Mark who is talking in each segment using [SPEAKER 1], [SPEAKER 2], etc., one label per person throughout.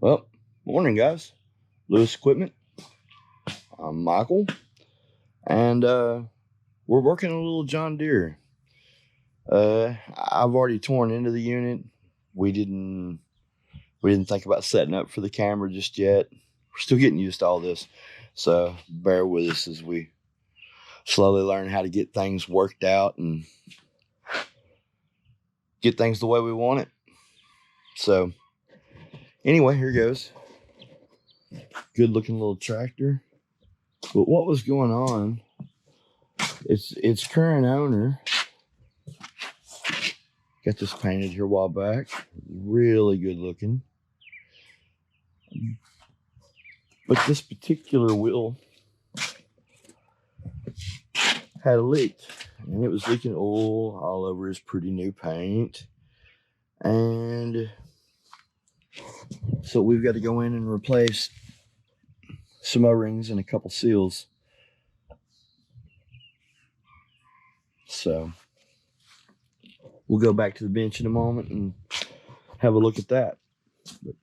[SPEAKER 1] Well, morning guys. Lewis Equipment. I'm Michael, and we're working on a little John Deere. I've already torn into the unit. We didn't think about setting up for the camera just yet. We're still getting used to all this, so bear with us as we slowly learn how to get things worked out and get things the way we want it. So anyway, here goes. Good looking little tractor. But what was going on, its current owner got this painted here a while back. Really good looking. But this particular wheel had a leak, and it was leaking oil all over his pretty new paint. And so we've got to go in and replace some O-rings and a couple seals. So we'll go back to the bench in a moment and have a look at that. But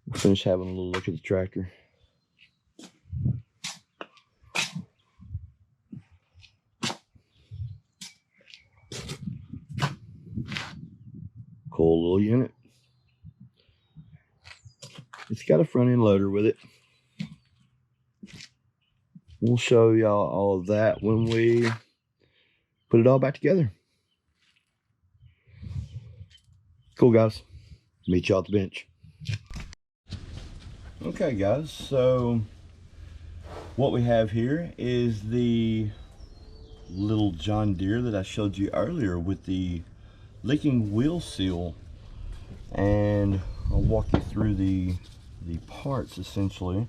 [SPEAKER 1] we'll finish having a little look at the tractor. Cool little unit. It's got a front end loader with it. We'll show y'all all of that when we put it all back together. Cool guys, meet y'all at the bench. Okay guys, so what we have here is the little John Deere that I showed you earlier with the leaking wheel seal, and I'll walk you through the parts essentially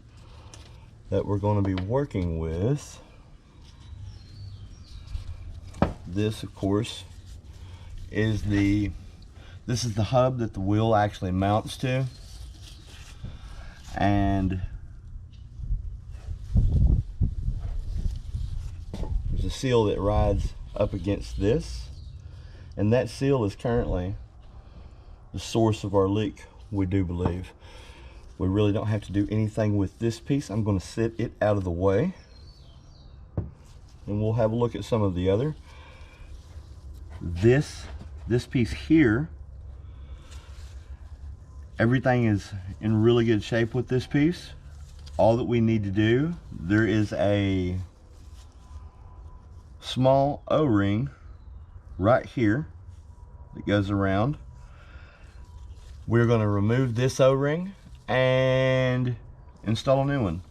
[SPEAKER 1] that we're going to be working with. This of course is this is the hub that the wheel actually mounts to, and there's a seal that rides up against this, and that seal is currently the source of our leak, we do believe. We really don't have to do anything with this piece. I'm going to sit it out of the way, and we'll have a look at some of the other. This piece here, everything is in really good shape with this piece. All that we need to do, there is a small O-ring right here that goes around. We're going to remove this O-ring and install a new one.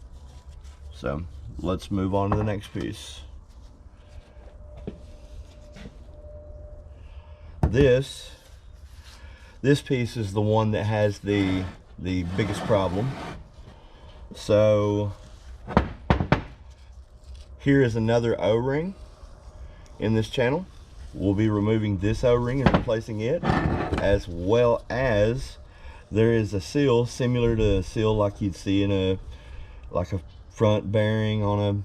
[SPEAKER 1] So let's move on to the next piece. This piece is the one that has the biggest problem. So here is another O-ring in this channel. We'll be removing this O-ring and replacing it, as well as there is a seal similar to a seal like you'd see in a front bearing on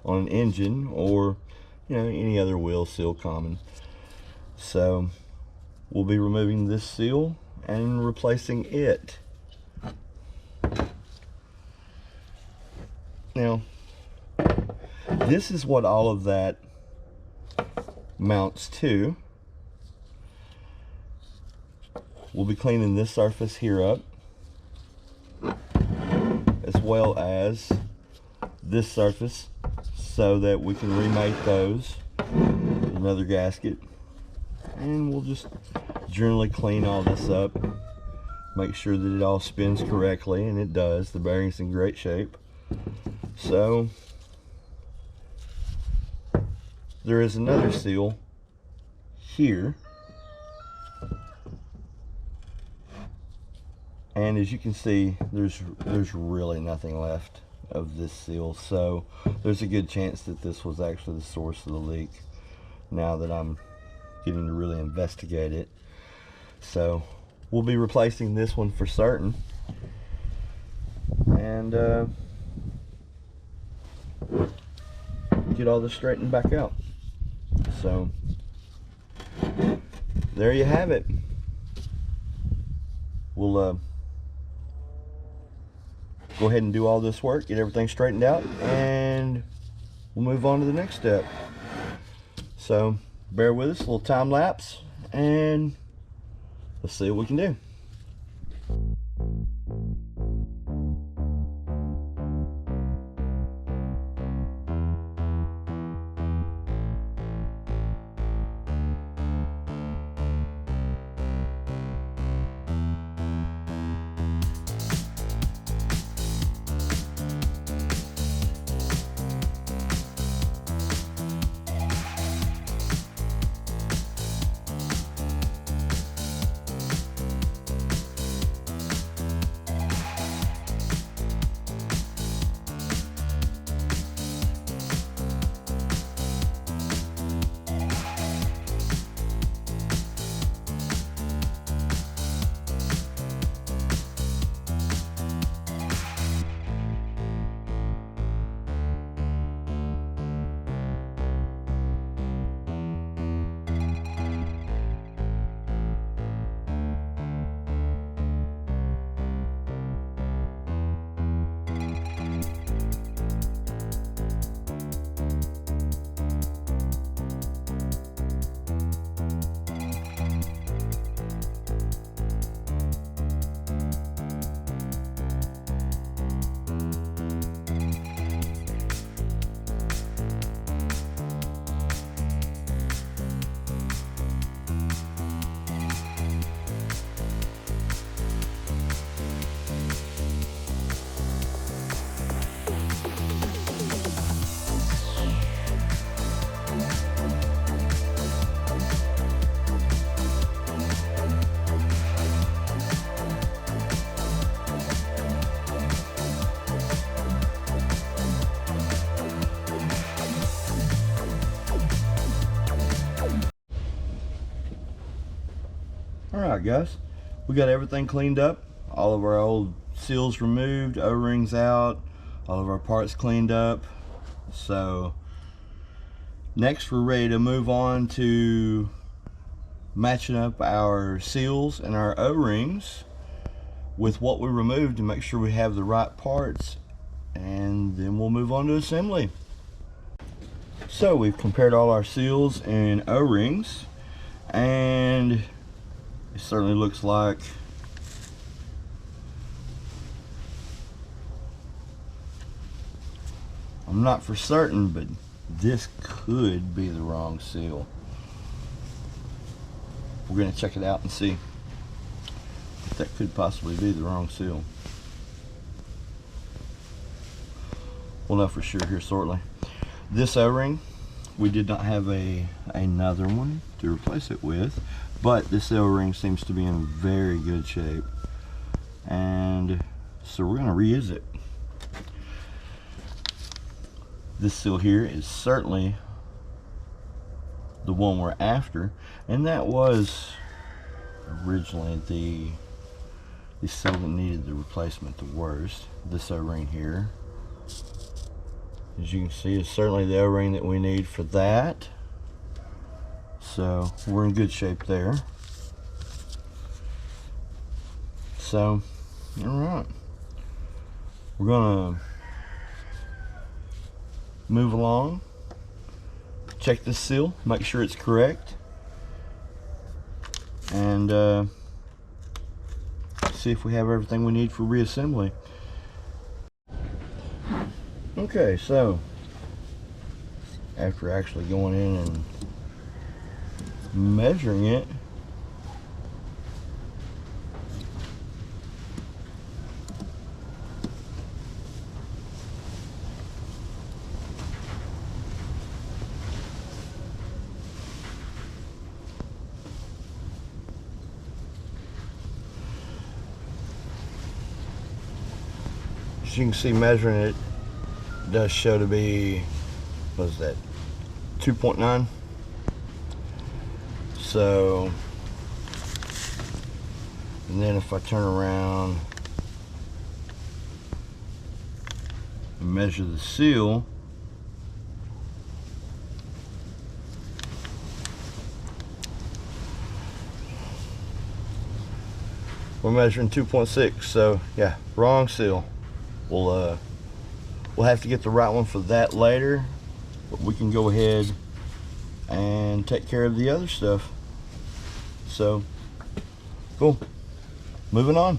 [SPEAKER 1] an engine, or any other wheel seal common. So we'll be removing this seal and replacing it. Now this is what all of that mounts to. We'll be cleaning this surface here up, as well as this surface, so that we can remate those with another gasket. And we'll just generally clean all this up, make sure that it all spins correctly, and it does. The bearing's in great shape. So there is another seal here, and as you can see, there's really nothing left of this seal. So there's a good chance that this was actually the source of the leak, now that I'm getting to really investigate it. So we'll be replacing this one for certain, and get all this straightened back out. So there you have it. we'll go ahead and do all this work, get everything straightened out, and we'll move on to the next step. So bear with us, a little time lapse, and let's see what we can do. Alright guys, we got everything cleaned up, all of our old seals removed, O-rings out, all of our parts cleaned up. So next we're ready to move on to matching up our seals and our O-rings with what we removed to make sure we have the right parts, and then we'll move on to assembly. So we've compared all our seals and O-rings, and it certainly looks like I'm not for certain, but this could be the wrong seal. We're going to check it out and see if that could possibly be the wrong seal. We'll know for sure here shortly. This O-ring, we did not have another one to replace it with, but this O-ring seems to be in very good shape, and so we're going to reuse it. This seal here is certainly the one we're after, and that was originally the seal that needed the replacement the worst. This O-ring here, as you can see, is certainly the O-ring that we need for that. So we're in good shape there. So, all right, we're gonna move along, check this seal, make sure it's correct, and see if we have everything we need for reassembly. Okay, so after actually going in and measuring it, as you can see, measuring it does show to be, what is that, 2.9. So, and then if I turn around and measure the seal, We're measuring 2.6, so yeah, wrong seal. We'll have to get the right one for that later, but we can go ahead and take care of the other stuff. So cool. Moving on.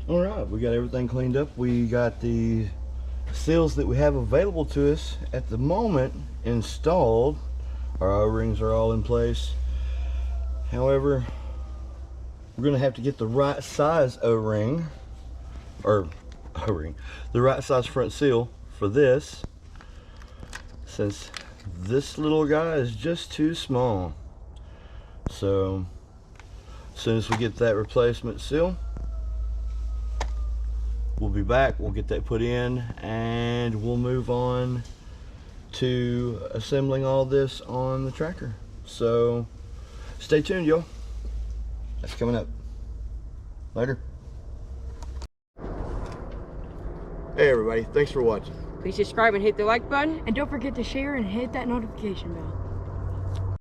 [SPEAKER 1] All right, we got everything cleaned up. We got the seals that we have available to us at the moment installed. Our O-rings are all in place. However, we're gonna have to get the right size O-ring, or O-ring, the right size front seal for this, since this little guy is just too small. So as soon as we get that replacement seal, we'll be back, we'll get that put in, and we'll move on to assembling all this on the tractor. So stay tuned, y'all. That's coming up. Later. Hey everybody, thanks for watching.
[SPEAKER 2] Please subscribe and hit the like button.
[SPEAKER 3] And don't forget to share and hit that notification bell.